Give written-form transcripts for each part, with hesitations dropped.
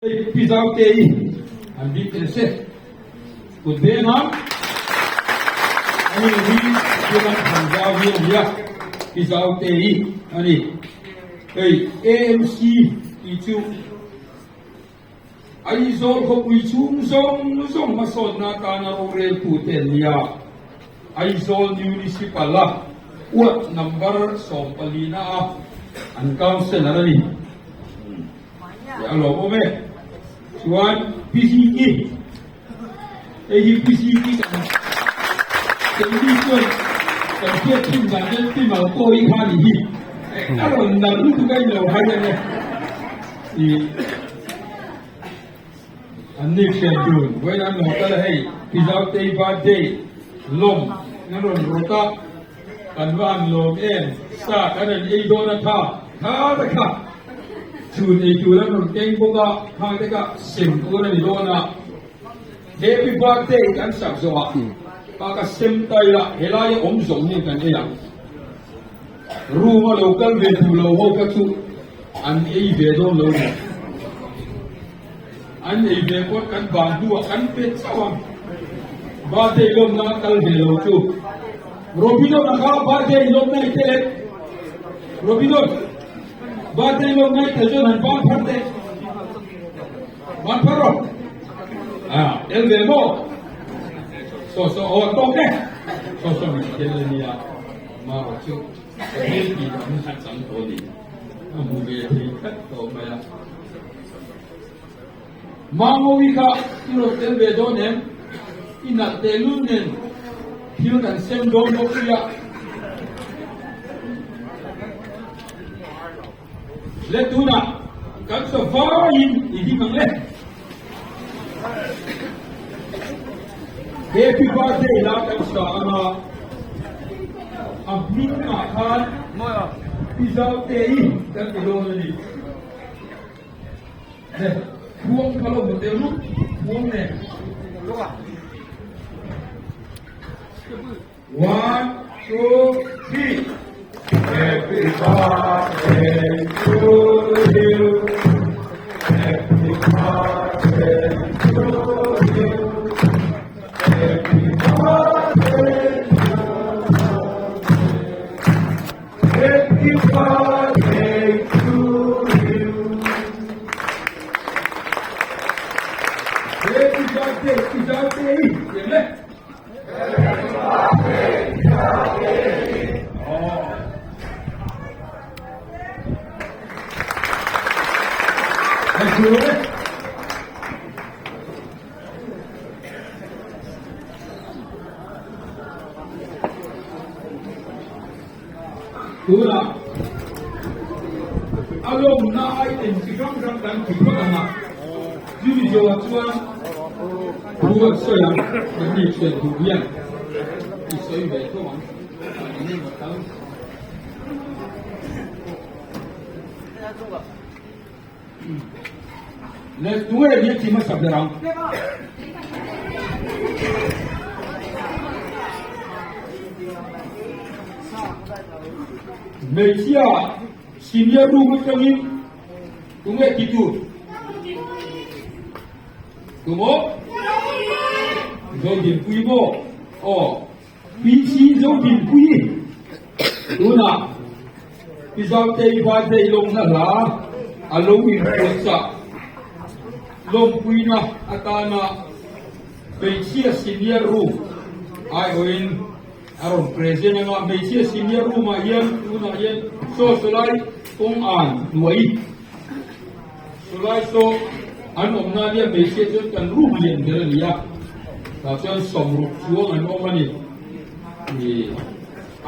Pisau TI ambil terse kude nam ani ni kita Punjab dia Pisau TI ani AMC itu Aizol ko kuichung song mason na kana ore puten ya Aizol municipal la uat number sompalina an council ni ya lo me Tuan PCK, PCK kan, jadi tuan kerja tim dan tim auto ikan ini, kalau nak itu kan lo hanya ni, ane schedule, bukan lo kalau hey, pisau teh birthday, lom, naron rota, kanwan lom sa kanan idona ta, Jun itu lah orang tengok hang dekat simpul ni dona. Happy birthday kan sabzoa. Pakai simpai lah, helai zong ni kan dia. Rumah lokal betul lo tu, an bedon lo. An bedon kan bandu kan pet sawang. Birthday lo nakal belo tu. Robino nak birthday lo nak telet. Robino. Birthday lo ngai tejo nan ban pharte ban pharo elvemo so o to ke so mi kelenia ma chu ni ki ni san san to ni mu be thi khat to ma ya mangowi ka iro elve do nem ina telun nen hiu kan sem do mo ya Let tuna kan so fine idi mangle happy birthday la kan sa ana abnin ma khan pisau tei kan idon ni buông kalau betul lu buông ne 1 2 3 Happy birthday to you. Happy birthday to you. Happy birthday. Happy birthday to you. Happy birthday, happy birthday. Happy birthday. Tura, alom na ay ensikam dan kipagana. Juli jawa tuan, buat saya ini sudah dubian. Isoi betul man, ini betul. Let's do it. Dia cuma sabdarang. Malaysia senior rumah kami tunggu itu. Tunggu. Jodin pui bo. Oh, PC jodin pui. Tuna. Pisau tei badai long nala. Along influenza. Long pui na atana. Malaysia senior room. I win. Aron present nga Malaysia senior room ayan una ayan so sulai kung an duai sulai so an omna dia Malaysia so kan room yan dia liya tapos somru suong an omani ni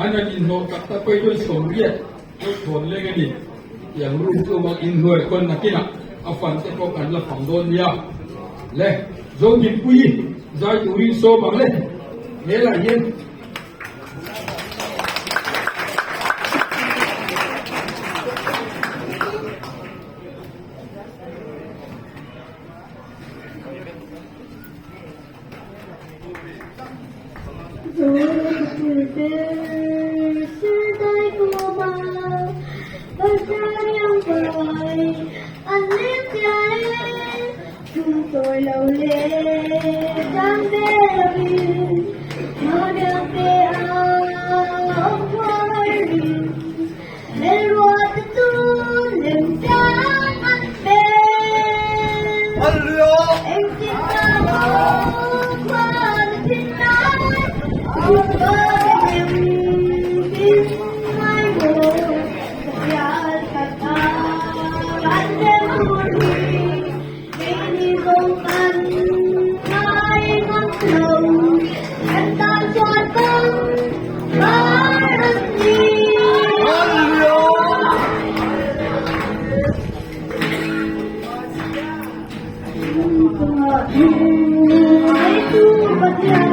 ana din no takta pa ito somriya so thon le gani yang room to mag inhoy kon nakina afan te ko kan la pangdon dia le zo din pui zai turin so magle mela yen Sedai global, berkarya baik, aneh tôi lâu lệ đang đêm nó đang tê áo khói lên ruột tôi lên trắng anh bên em chỉ ta qua thiên đàng cuộc đời em tim hai người ya kata anh buồn đi không ăn ai ngon lòng anh ta cho tâm rất itu baca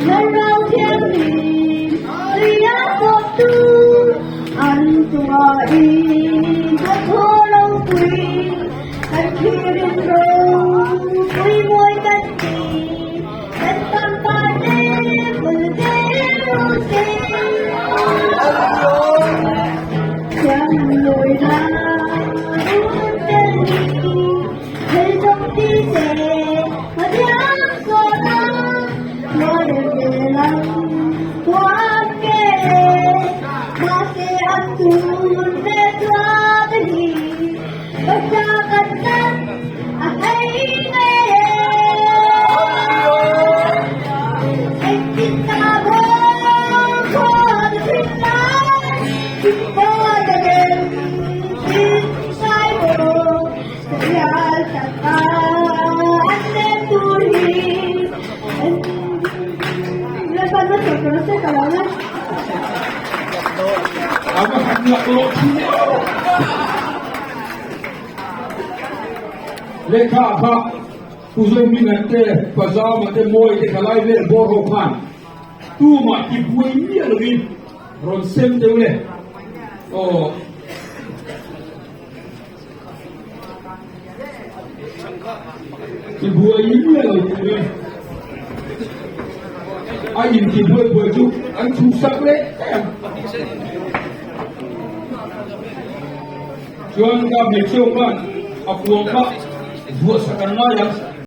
merau tiang lihat waktu antua ini bertolong kui kirim rong kui môi kaki dan tanpa dia berdiri yang lối ra Apa hendak lo Lekha kha Kuzong minate Pazao mate moy Te kalai le boro khan Tu ma ki buay niya lagin Ron sem te ule Oh Ki buay niya lagin Ayin ki buay tu Ang susak le Chuan ka me cheu kan apuang ka vua sakan nga yang